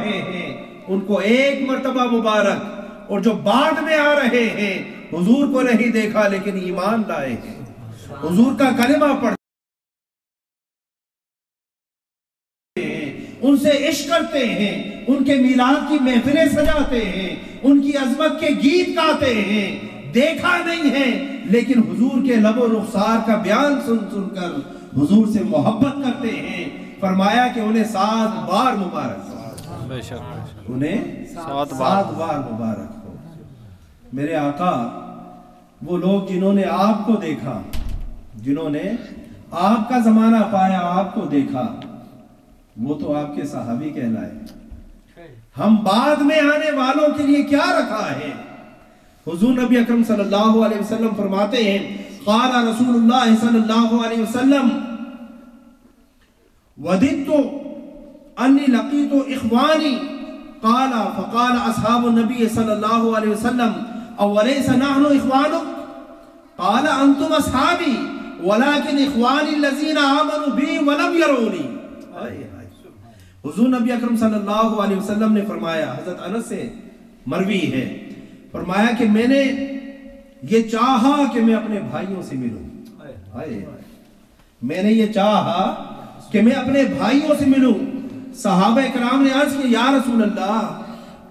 رہے ہیں ان کو ایک مرتبہ مبارک، اور جو بعد میں آ رہے ہیں حضور کو نہیں دیکھا لیکن ایمان لائے ہیں، حضور کا کلمہ پڑھتے ہیں، ان سے عشق کرتے ہیں، ان کے میلاد کی محفلیں سجاتے ہیں، ان کی عظمت کے گیت گاتے ہیں، دیکھا نہیں ہے لیکن حضور کے لب و رخسار کا بیان سن سن کر حضور سے محبت کرتے ہیں۔ فرمایا کہ انہیں 7 بار مبارک ہو، بے شک انہیں 7 بار مبارک ہو۔ میرے آقا وہ لوگ جنہوں نے آپ کو دیکھا، جنہوں نے آپ کا زمانہ پایا، آپ کو دیکھا، وہ تو آپ کے صحابی کہلائے۔ ہم بعد میں آنے والوں کے لیے کیا رکھا ہے؟ حضور نبی اکرم صلی اللہ علیہ وسلم فرماتے ہیں، قال رسول اللہ صلی اللہ علیہ وسلم وددت انی لقیت اخوانی قال فقال اصحاب النبی صلی اللہ علیہ وسلم اولیس نحن اخوانک قال انتم اصحابی ولكن اخوانی الذین آمنوا بی ولم یرونی۔ حضور نبی اکرم صلی اللہ علیہ وسلم نے فرمایا، حضرت انس سے مروی ہے، فرمایا کہ میں نے یہ چاہا کہ میں اپنے بھائیوں سے ملوں، میں نے یہ چاہا کہ میں اپنے بھائیوں سے ملوں۔ صحابہ کرام نے عرض کیا، یا رسول اللہ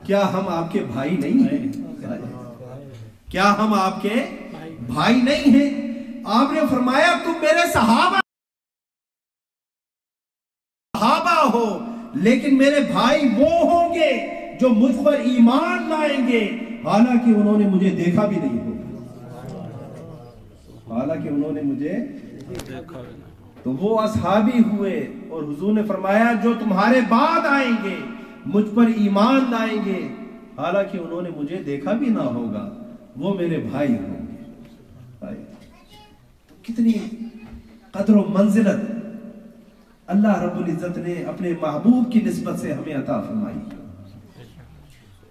کیا ہم آپ کے بھائی نہیں ہیں؟ کیا ہم آپ کے بھائی نہیں ہیں؟ آپ نے فرمایا تم میرے صحابہ ہو، لیکن میرے بھائی وہ ہوں گے جو مجھ پر ایمان لائیں گے حالانکہ انہوں نے مجھے دیکھا بھی نہیں ہوگا، حالانکہ انہوں نے مجھے دیکھا بھی نہیں۔ تو وہ اصحابی ہوئے، اور حضور نے فرمایا جو تمہارے بعد آئیں گے مجھ پر ایمان لائیں گے حالانکہ انہوں نے مجھے دیکھا بھی نہ ہوگا، وہ میرے بھائی ہوں گے۔ کتنی قدر و منزلت اللہ رب العزت نے اپنے محبوب کی نسبت سے ہمیں عطا فرمائی۔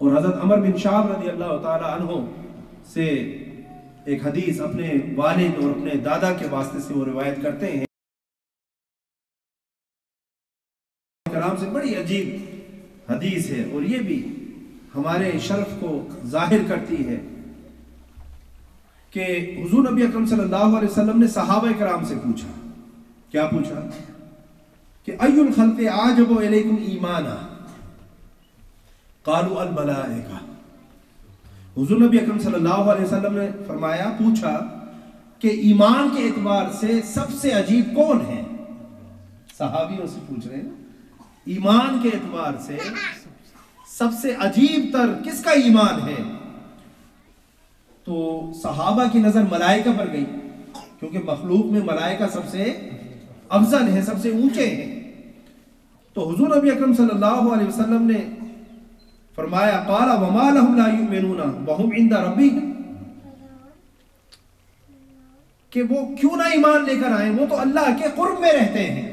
اور حضرت عمر بن شعب رضی اللہ تعالی عنہ سے ایک حدیث اپنے والد اور اپنے دادا کے واسطے سے وہ روایت کرتے ہیں، کرام سے بڑی عجیب حدیث ہے، اور یہ بھی ہمارے شرف کو ظاہر کرتی ہے کہ حضور نبی اکرم صلی اللہ علیہ وسلم نے صحابہ کرام سے پوچھا، کیا پوچھا کہ ای الخلق اعجب الیکم ایمانا قالوا الملائکہ۔ حضور نبی اکرم صلی اللہ علیہ وسلم نے فرمایا، پوچھا کہ ایمان کے اعتبار سے سب سے عجیب کون ہے؟ صحابیوں سے پوچھ رہے ہیں ایمان کے اعتبار سے سب سے عجیب تر کس کا ایمان ہے؟ تو صحابہ کی نظر ملائکہ پر گئی، کیونکہ مخلوق میں ملائکہ سب سے افضل ہیں، سب سے اونچے ہیں۔ تو حضور نبی اکرم صلی اللہ علیہ وسلم نے فرمایا، قال وما لهم لا يؤمنون وهم عند ربهم، کہ وہ کیوں نہ ایمان لے کر آئیں، وہ تو اللہ کے قرب میں رہتے ہیں،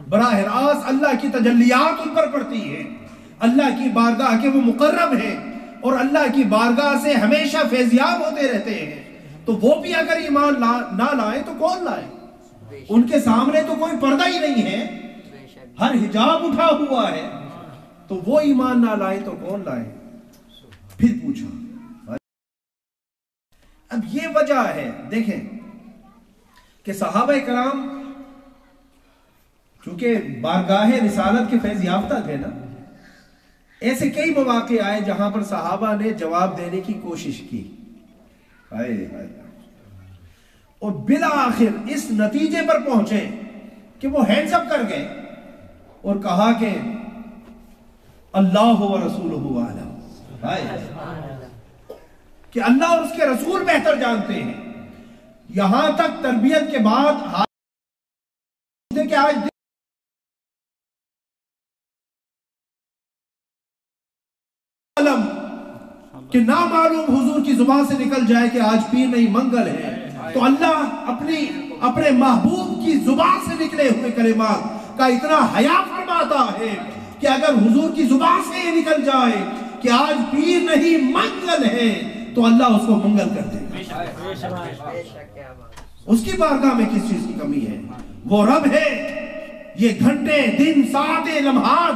براہ راست اللہ کی تجلیات ان پر پڑتی ہیں، اللہ کی بارگاہ کے وہ مقرب ہیں اور اللہ کی بارگاہ سے ہمیشہ فیضیاب ہوتے رہتے ہیں۔ تو وہ بھی اگر ایمان نہ لائیں تو کون لائے؟ ان کے سامنے تو کوئی پردہ ہی نہیں ہے، ہر حجاب اٹھا ہوا ہے، تو وہ ایمان نہ لائیں تو کون لائے؟ پھر پوچھا۔ اب یہ وجہ ہے، دیکھیں کہ صحابہ کرام چونکہ بارگاہ رسالت کے فیض یافتہ تھے نا، ایسے کئی مواقع آئے جہاں پر صحابہ نے جواب دینے کی کوشش کی، اور بالآخر اس نتیجے پر پہنچے کہ وہ ہینڈز اپ کر گئے اور کہا کہ اللہ و رسولہ عالم، کہ اللہ اور اس کے رسول بہتر جانتے ہیں۔ یہاں تک تربیت کے بعد کہ آج کہ نامعلوم حضور کی زبان سے نکل جائے کہ آج پیر نہیں منگل ہے، تو اللہ اپنے محبوب کی زبان سے نکلے ہوئے کلمات کا اتنا حیا فرماتا ہے کہ اگر حضور کی زبان سے یہ نکل جائے کہ آج پیر نہیں منگل ہے تو اللہ اس کو منگل کر دے گا۔ اس کی بارگاہ میں کس چیز کی کمی ہے؟ وہ رب ہے۔ یہ گھنٹے، دن، ساعتیں، لمحات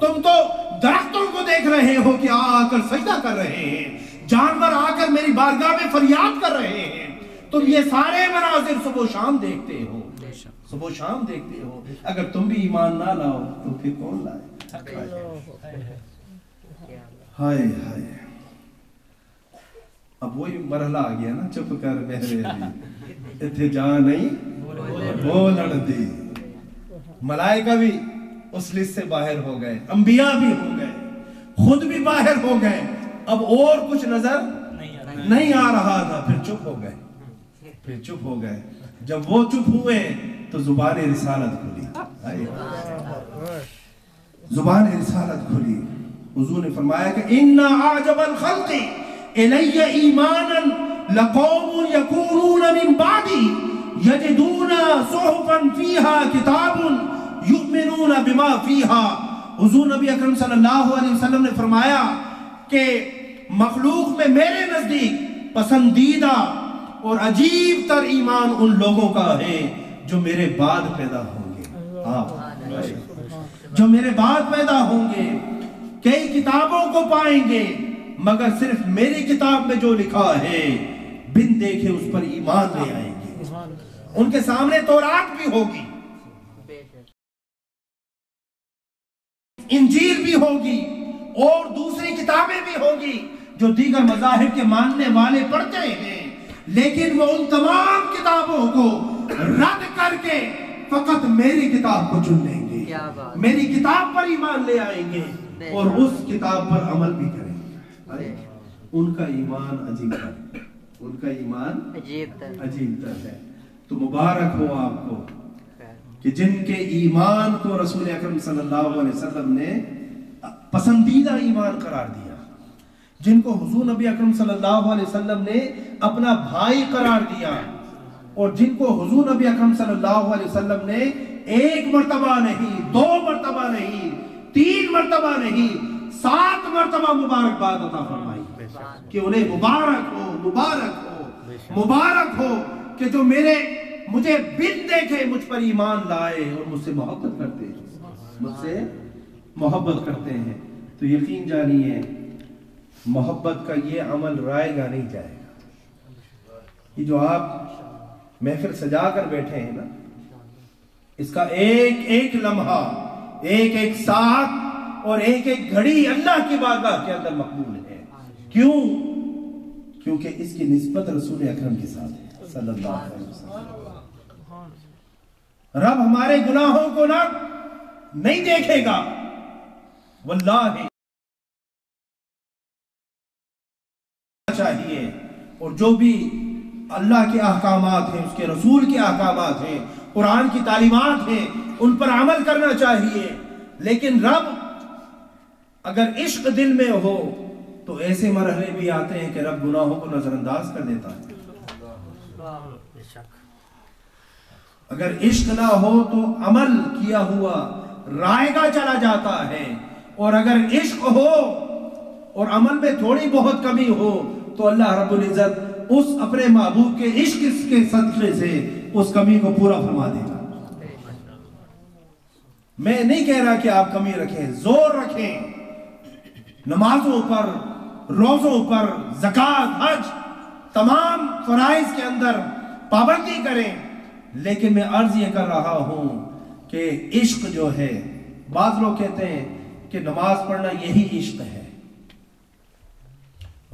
تم تو درختوں کو دیکھ رہے ہو کہ آ کر سجدہ کر رہے ہیں، جانور آ کر میری بارگاہ میں فریاد کر رہے ہیں، تم یہ سارے مناظر صبح و شام دیکھتے ہو، صبح و شام دیکھتے ہو۔ اگر تم بھی ایمان نہ لاؤ تو پھر کون لائے؟ ہائے ہائے، اب وہی مرحلہ آ گیا نا، چپ کر میرے علی اتھے جان نہیں بولن دی۔ ملائکہ بھی اس لسٹ سے باہر ہو گئے، انبیاء بھی ہو گئے، خود بھی باہر ہو گئے، اب اور کچھ نظر نہیں آ رہا تھا، پھر چپ ہو گئے، پھر چپ ہو گئے۔ جب وہ چپ ہوئے تو زبان رسالت کھلی، زبان رسالت کھلی۔ حضور نے فرمایا کہ اِنَّ أَعْجَبَ الْخَلْقِ إِلَيَّ إِيمَانًا لَقَوْمٌ يَكُونُونَ مِن بَعْدِي يَجِدُونَ صُحُفًا فِيهَا كِتَابٌ يُؤْمِنُونَ بِمَا فِيهَا۔ حضور نبی اکرم صلی اللہ علیہ وسلم نے فرمایا کہ مخلوق میں میرے نزدیک پسندیدہ اور عجیب تر ایمان ان لوگوں کا ہے جو میرے بعد پیدا ہوں گے، جو میرے بعد پیدا ہوں گے، کئی کتابوں کو پائیں گے مگر صرف میری کتاب میں جو لکھا ہے بن دیکھے اس پر ایمان لے آئیں گے۔ ان کے سامنے تورات بھی ہوگی، انجیل بھی ہوگی اور دوسری کتابیں بھی ہوگی جو دیگر مذاہب کے ماننے والے پڑھتے ہیں، لیکن وہ ان تمام کتابوں کو رد کر کے فقط میری کتاب کو چن لیں گے، میری کتاب پر ایمان لے آئیں گے اور اس کتاب پر عمل بھی کریں گے۔ ان کا ایمان عجیب ہے، ان کا ایمان عجیب تر ہے۔ تو مبارک ہو آپ کو کہ جن کے ایمان کو رسول اکرم صلی اللہ علیہ وسلم نے پسندیدہ ایمان قرار دیا، جن کو حضور نبی اکرم صلی اللہ علیہ وسلم نے اپنا بھائی قرار دیا، اور جن کو حضور نبی اکرم صلی اللہ علیہ وسلم نے ایک مرتبہ نہیں، 2 مرتبہ نہیں، 3 مرتبہ نہیں، 7 مرتبہ مبارکباد عطا فرمائی کہ انہیں مبارک ہو، مبارک ہو، مبارک ہو کہ جو مجھے بن دیکھے مجھ پر ایمان لائے اور مجھ سے محبت کرتے ہیں، مجھ سے محبت کرتے ہیں۔ تو یقین جانیے محبت کا یہ عمل رائے گا نہیں جائے گا۔ یہ جو آپ محفل سجا کر بیٹھے ہیں نا، اس کا ایک ایک لمحہ، ایک ایک ساتھ اور ایک ایک گھڑی اللہ کی بارگاہ کے اندر مقبول ہے۔ کیوں؟ کیونکہ اس کی نسبت رسول اکرم کے ساتھ ہے صلی اللہ علیہ وسلم۔ رب ہمارے گناہوں کو نہ نہیں دیکھے گا، واللہ چاہیے، اور جو بھی اللہ کے احکامات ہیں، اس کے رسول کے احکامات ہیں، قرآن کی تعلیمات ہیں، ان پر عمل کرنا چاہیے۔ لیکن رب اگر عشق دل میں ہو تو ایسے مرحلے بھی آتے ہیں کہ رب گناہوں کو نظر انداز کر دیتا ہے۔ اگر عشق نہ ہو تو عمل کیا ہوا رائے گا چلا جاتا ہے، اور اگر عشق ہو اور عمل میں تھوڑی بہت کمی ہو تو اللہ رب العزت اس اپنے محبوب کے عشق کے صدقے سے اس کمی کو پورا فرما دے گا۔ میں نہیں کہہ رہا کہ آپ کمی رکھیں، زور رکھیں، نمازوں پر، روزوں پر، زکوٰۃ، حج، تمام فرائض کے اندر پابندی کریں، لیکن میں عرض یہ کر رہا ہوں کہ عشق جو ہے، بعض لوگ کہتے ہیں کہ نماز پڑھنا یہی عشق ہے،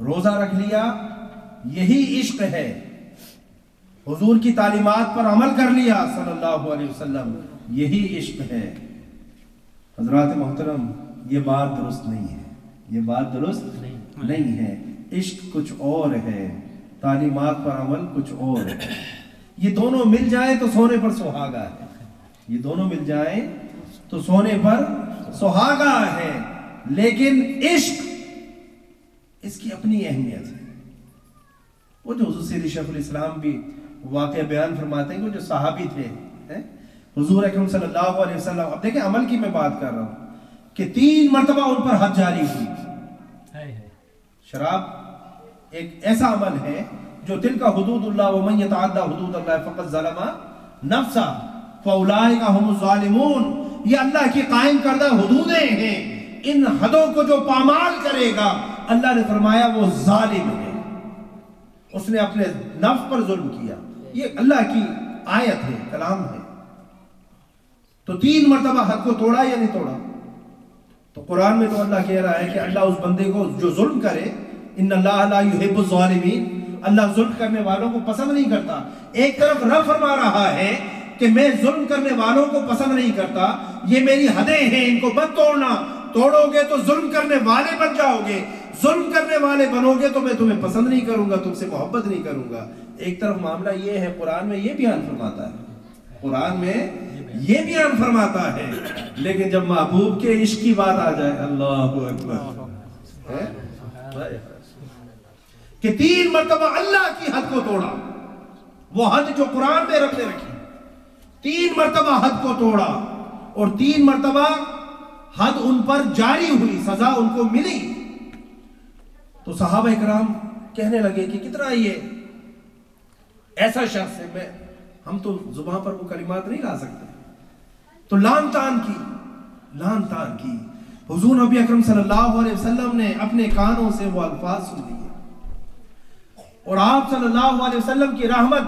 روزہ رکھ لیا یہی عشق ہے، حضور کی تعلیمات پر عمل کر لیا صلی اللہ علیہ وسلم یہی عشق ہے۔ حضرات محترم، یہ بات درست نہیں ہے، یہ بات درست نہیں ہے۔ عشق کچھ اور ہے، تعلیمات پر عمل کچھ اور ہے۔ یہ دونوں مل جائیں تو سونے پر سہاگا ہے، یہ دونوں مل جائیں تو سونے پر سہاگا ہے، لیکن عشق اس کی اپنی اہمیت ہے۔ وہ جو حضور سید شیخ الاسلام بھی واقعہ بیان فرماتے ہیں کہ وہ جو صحابی تھے حضور اکرم صلی اللہ علیہ وسلم، اب دیکھیں عمل کی میں بات کر رہا ہوں کہ 3 مرتبہ ان پر حد جاری ہوئی۔ شراب ایک ایسا عمل ہے جو تلک حدود اللہ ومن یتعدی حدود اللہ فقد ظلم نفسہ فاولئک هم الظالمون، یہ اللہ کی قائم کردہ حدودیں ہیں، ان حدوں کو جو پامال کرے گا اللہ نے فرمایا وہ ظالم ہے، اس نے اپنے نفس پر ظلم کیا۔ یہ اللہ کی آیت ہے، کلام ہے۔ تو 3 مرتبہ حد کو توڑا یا نہیں توڑا؟ تو قرآن میں تو اللہ کہہ رہا ہے کہ اللہ اس بندے کو جو ظلم کرے، ان اللہ لا یحب الظالمین، اللہ ظلم کرنے والوں کو پسند نہیں کرتا۔ ایک طرف رب فرما رہا ہے کہ میں ظلم کرنے والوں کو پسند نہیں کرتا، یہ میری حدیں ہیں، ان کو مت توڑنا، توڑو گے تو ظلم کرنے والے بن جاؤ گے، ظلم کرنے والے بنو گے تو میں تمہیں پسند نہیں کروں گا، تم سے محبت نہیں کروں گا۔ ایک طرف معاملہ یہ ہے، قرآن میں یہ بیان فرماتا ہے، قرآن میں یہ بیان فرماتا ہے، لیکن جب محبوب کے عشق کی بات آ جائے، اللہ اکبر، کہ 3 مرتبہ اللہ کی حد کو توڑا، وہ حد جو قرآن میں رب نے رکھی، 3 مرتبہ حد کو توڑا، اور 3 مرتبہ حد ان پر جاری ہوئی، سزا ان کو ملی۔ تو صحابہ اکرام کہنے لگے کہ کتنا یہ ایسا شخص ہے، ہم تو زبان پر وہ کلمات نہیں لا سکتے۔ تو لان تان کی حضور نبی اکرم صلی اللہ علیہ وسلم نے اپنے کانوں سے وہ الفاظ سن لیے، اور آپ صلی اللہ علیہ وسلم کی رحمت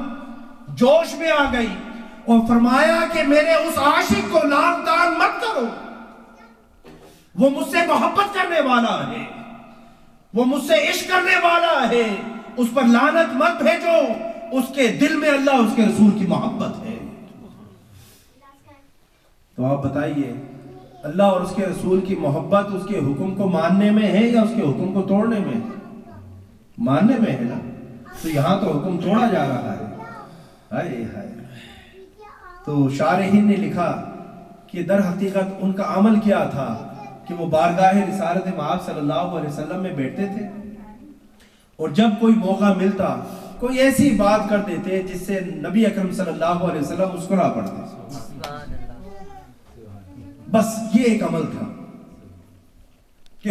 جوش میں آ گئی، اور فرمایا کہ میرے اس عاشق کو لان تان مت کرو، وہ مجھ سے محبت کرنے والا ہے، وہ مجھ سے عشق کرنے والا ہے، اس پر لعنت مت بھیجو، اس کے دل میں اللہ اس کے رسول کی محبت ہے۔ تو آپ بتائیے، اللہ اور اس کے رسول کی محبت اس کے حکم کو ماننے میں ہے یا اس کے حکم کو توڑنے میں؟ ماننے میں ہے نا۔ تو یہاں تو حکم توڑا جا رہا ہے، ہائے ہائے۔ تو شارحین نے لکھا کہ در حقیقت ان کا عمل کیا تھا کہ وہ بارگاہ رسالت مآب صلی اللہ علیہ وسلم میں بیٹھتے تھے، اور جب کوئی موقع ملتا کوئی ایسی بات کر دیتے جس سے نبی اکرم صلی اللہ علیہ وسلم مسکرا پڑتے، بس یہ ایک عمل تھا کہ